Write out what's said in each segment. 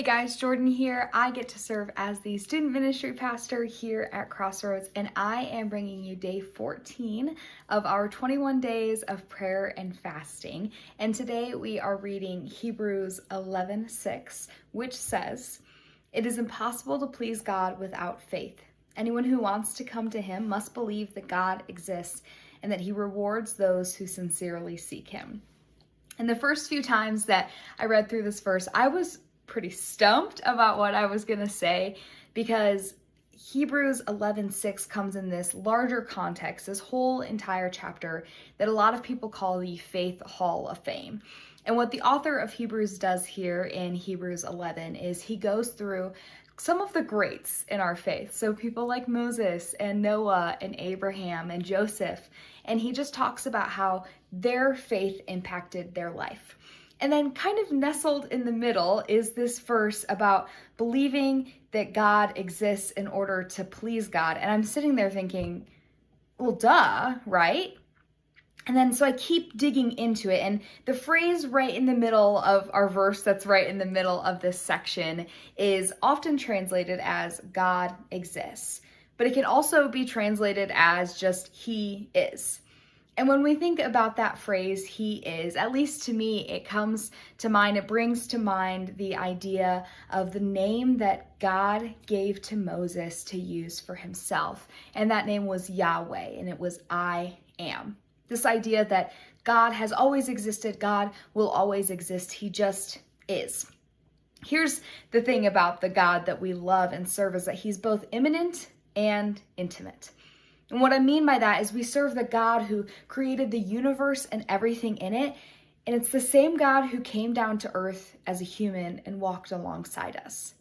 Hey guys, Jordan here. I get to serve as the student ministry pastor here at Crossroads, and I am bringing you day 14 of our 21 days of prayer and fasting. And today we are reading Hebrews 11:6, which says, "It is impossible to please God without faith. Anyone who wants to come to him must believe that God exists and that he rewards those who sincerely seek him." And the first few times that I read through this verse, I was pretty stumped about what I was going to say because Hebrews 11:6 comes in this larger context, this whole entire chapter that a lot of people call the Faith Hall of Fame. And what the author of Hebrews does here in Hebrews 11 is he goes through some of the greats in our faith. So people like Moses and Noah and Abraham and Joseph. And he just talks about how their faith impacted their life. And then kind of nestled in the middle is this verse about believing that God exists in order to please God. And I'm sitting there thinking, well, duh, right? And then so I keep digging into it. And the phrase right in the middle of our verse that's right in the middle of this section is often translated as God exists. But it can also be translated as just He is. And when we think about that phrase, He is, at least to me, it comes to mind, it brings to mind the idea of the name that God gave to Moses to use for himself. And that name was Yahweh, and it was I am. This idea that God has always existed, God will always exist, He just is. Here's the thing about the God that we love and serve is that He's both immanent and intimate. And what I mean by that is we serve the God who created the universe and everything in it. And it's the same God who came down to earth as a human and walked alongside us.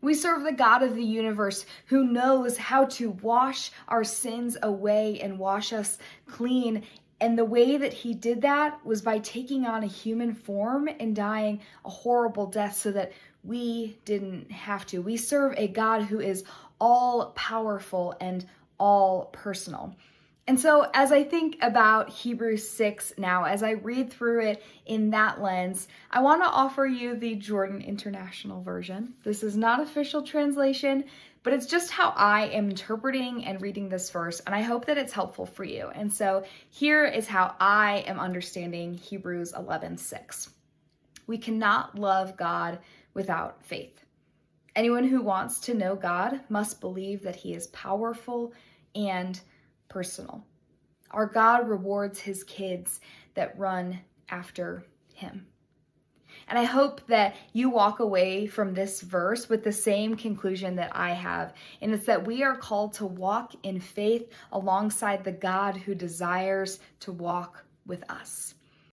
We serve the God of the universe who knows how to wash our sins away and wash us clean. And the way that He did that was by taking on a human form and dying a horrible death so that we didn't have to. We serve a God who is all powerful and all personal. And so as I think about Hebrews 6 now, as I read through it in that lens, I want to offer you the Jordyn International Version. This is not official translation, but it's just how I am interpreting and reading this verse, and I hope that it's helpful for you. And so here is how I am understanding Hebrews 11:6. We cannot love God without faith. Anyone who wants to know God must believe that He is powerful and personal. Our God rewards His kids that run after Him. And I hope that you walk away from this verse with the same conclusion that I have, and it's that we are called to walk in faith alongside the God who desires to walk with us.